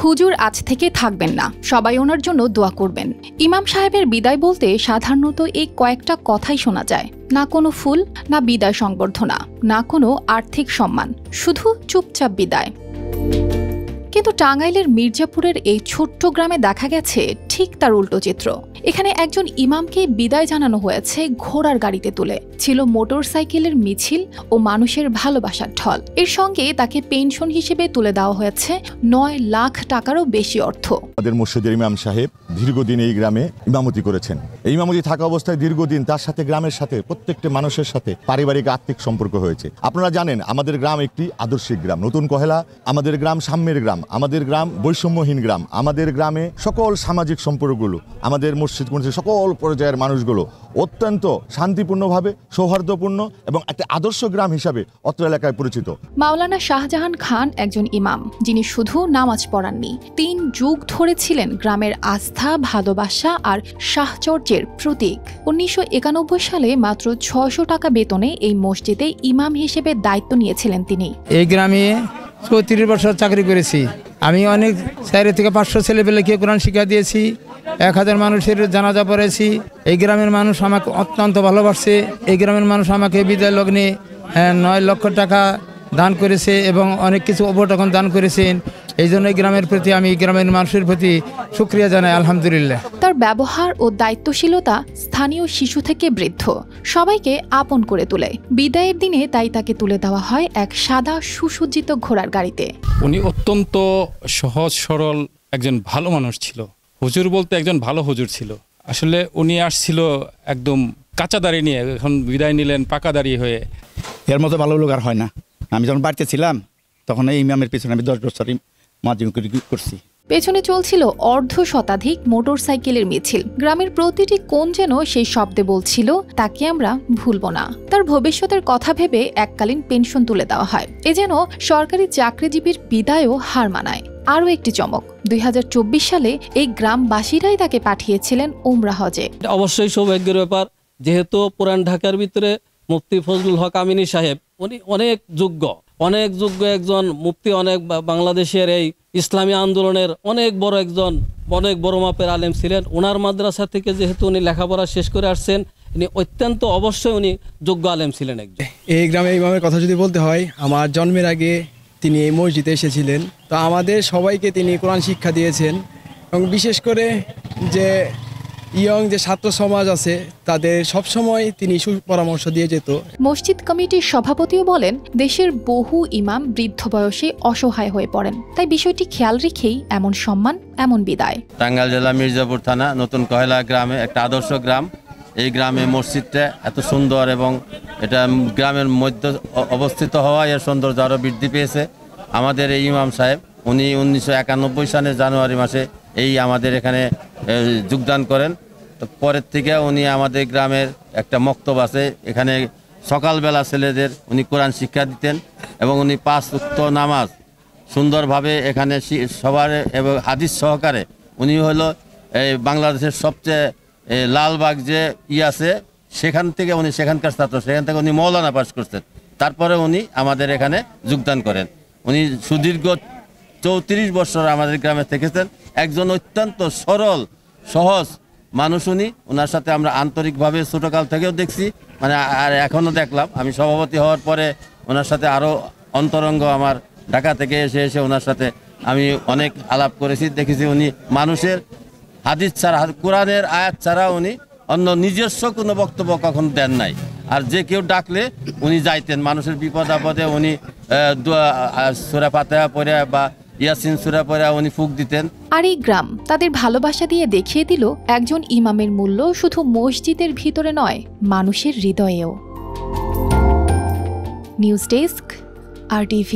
হুজুর আজ থেকে থাকবেন না, সবাই ওনার জন্য দোয়া করবেন। ইমাম সাহেবের বিদায় বলতে সাধারণত এই কয়েকটা কথাই শোনা যায়। না কোনো ফুল, না বিদায় সংবর্ধনা, না কোনো আর্থিক সম্মান, শুধু চুপচাপ বিদায়। কিন্তু টাঙ্গাইলের মির্জাপুরের এই ছোট্ট গ্রামে দেখা গেছে ঠিক তার উল্টো চিত্র। এখানে একজন ইমামকে বিদায় জানানো হয়েছে ঘোড়ার গাড়িতে তুলে। ছিল মোটরসাইকেলের মিছিল ও মানুষের ভালোবাসার ঢল। এর সঙ্গে তাকে পেনশন হিসেবে তুলে দেওয়া হয়েছে 9 লাখ টাকারও বেশি অর্থ। আমাদের মসজিদের ইমাম সাহেব দীর্ঘদিন এই গ্রামে ইমামতি করেছেন। এই ইমামতি থাকা অবস্থায় দীর্ঘদিন তার সাথে গ্রামের সাথে প্রত্যেকটা মানুষের সাথে পারিবারিক আত্মিক সম্পর্ক হয়েছে। আপনারা জানেন আমাদের গ্রাম একটি আদর্শিক গ্রাম। নতুন কহেলা আমাদের গ্রাম সাম্যের গ্রাম, আমাদের গ্রাম বৈষম্যহীন গ্রাম। আমাদের গ্রামে সকল সামাজিক সম্পর্কগুলো, আমাদের মসজিদ সকল পর্যায়ের মানুষগুলো অত্যন্ত শান্তিপূর্ণভাবে সৌহার্দ্যপূর্ণ এবং একটা আদর্শ গ্রাম হিসাবে অত্র এলাকায় পরিচিত। মাওলানা শাহজাহান খান একজন ইমাম, যিনি শুধু নামাজ পড়াননি, 3 যুগ ধরে ছিলেন গ্রামের আস্থা, ভালোবাসা আর সাহচর্যের প্রতীক। 1991 সালে মাত্র 600 টাকা বেতনে এই মসজিদে ইমাম হিসেবে দায়িত্ব নিয়েছিলেন তিনি। এই গ্রামে 34 বছর চাকরি করেছি। আমি অনেক 4 থেকে 500 ছেলেপেলেকে কোরআন শিক্ষা দিয়েছি, 1000 মানুষের জানাজা পড়েছি। এই গ্রামের মানুষ আমাকে অত্যন্ত ভালোবাসে। এই গ্রামের মানুষ আমাকে বিদায় লগ্নে 9 লক্ষ টাকা দান করেছে এবং অনেক কিছু উপঢৌকন দান করেছেন। এই জন্য এই গ্রামের প্রতি আমি গ্রামের মানুষের প্রতি শুকরিয়া জানাই, আলহামদুলিল্লাহ। তার ব্যবহার ও দায়িত্বশীলতা স্থানীয় শিশু থেকে বৃদ্ধ সবাইকে আপন করে তোলে। বিদায়ের দিনে তাই তাকে তুলে দেওয়া হয় এক সাদা সুসজ্জিত ঘোড়ার গাড়িতে। উনি অত্যন্ত সহজ সরল একজন ভালো মানুষ ছিল। হুজুর বলতে একজন ভালো হুজুর ছিল। আসলে উনি আসছিল একদম কাঁচা দাড়ি নিয়ে, এখন বিদায় নিলেন পাকা দাড়ি হয়ে। এর মতো ভালো লোক আর হয় না। আমি যখন বাড়িতে ছিলাম তখন এই ইমামের পিছনে আমি 10 বছর মাধ্যমিক করছি। পেছনে চলছিল অর্ধ শতাধিক মোটরসাইকেলের মিছিল। গ্রামের প্রতিটি কোণ যেন সেই শব্দে বলছিল, তাকে আমরা ভুলব না। তার ভবিষ্যতের কথা ভেবে এককালীন পেনশন তুলে দেওয়া হয়। এ যেন সরকারি চাকরিজীবীর বিদায়ও হার মানায়। আরও একটি চমক, 2024 সালে এই গ্রামবাসীরাই তাকে পাঠিয়েছিলেন উমরা হজে। অবশ্যই সৌভাগ্যের ব্যাপার, যেহেতু পুরান ঢাকার ভিতরে মুফতি ফজলুল হক আমিনী সাহেব উনি অনেক যোগ্য একজন মুফতি, অনেক বাংলাদেশের এই ইসলামী আন্দোলনের অনেক বড় মাপের আলেম ছিলেন। ওনার মাদ্রাসা থেকে যেহেতু উনি লেখাপড়া শেষ করে আসছেন, উনি অত্যন্ত অবশ্যই উনি যোগ্য আলেম ছিলেন একজন। এই গ্রামে ইমামের কথা যদি বলতে হয়, আমার জন্মের আগে তিনি এই মসজিদে এসেছিলেন। তো আমাদের সবাইকে তিনি কোরআন শিক্ষা দিয়েছেন এবং বিশেষ করে যে যে ছাত্র সমাজ আছে তাদের সবসময় তিনি সুপরামর্শ দিয়ে যেত। মসজিদ কমিটির সভাপতিও বলেন, দেশের বহু ইমাম বৃদ্ধ বয়সে অসহায় হয়ে পড়েন, তাই বিষয়টি খেয়াল রেখেই এমন সম্মান, এমন বিদায়। টাঙ্গাইল জেলা মির্জাপুর থানা নতুন কহেলা গ্রামে একটা আদর্শ গ্রাম। এই গ্রামে মসজিদটা এত সুন্দর এবং এটা গ্রামের মধ্যে অবস্থিত হওয়ায় এর সৌন্দর্য আরও বৃদ্ধি পেয়েছে। আমাদের এই ইমাম সাহেব উনি 1991 সালের জানুয়ারি মাসে আমাদের এখানে যোগদান করেন। তো পরের থেকে উনি আমাদের গ্রামের একটা মক্তব আছে, এখানে সকালবেলা ছেলেদের উনি কোরআন শিক্ষা দিতেন এবং উনি 5 ওয়াক্ত নামাজ সুন্দরভাবে এখানে সবার এবং হাদিস সহকারে উনি হলো বাংলাদেশের সবচেয়ে লালবাগ যে আছে সেখান থেকে উনি সেখানকার ছাত্র, সেখান থেকে উনি মৌলানা পাস করছেন। তারপরে উনি আমাদের এখানে যোগদান করেন। উনি সুদীর্ঘ 34 বছর আমাদের গ্রামে থেকেছেন। একজন অত্যন্ত সরল সহজ মানুষ উনি। ওনার সাথে আমরা আন্তরিকভাবে ছোটকাল থেকেও দেখছি, আর এখনও দেখলাম। আমি সভাপতি হওয়ার পরে ওনার সাথে আরও অন্তরঙ্গ আমার ঢাকা থেকে এসে ওনার সাথে আমি অনেক আলাপ করেছি, দেখেছি। উনি মানুষের হাদিস ছাড়া, কোরআনের আয়াত ছাড়া উনি অন্য নিজস্ব কোনো বক্তব্য কখনো দেন নাই। আর যে কেউ ডাকলে উনি যাইতেন, মানুষের বিপদ আপদে উনি সূরা ফাতিহা পড়ে বা ইয়াসিন সূরা পড়ে উনি ফুক দিতেন। আর এই গ্রাম তাদের ভালোবাসা দিয়ে দেখিয়ে দিল, একজন ইমামের মূল্য শুধু মসজিদের ভিতরে নয়, মানুষের হৃদয়েও। News desk, RTV।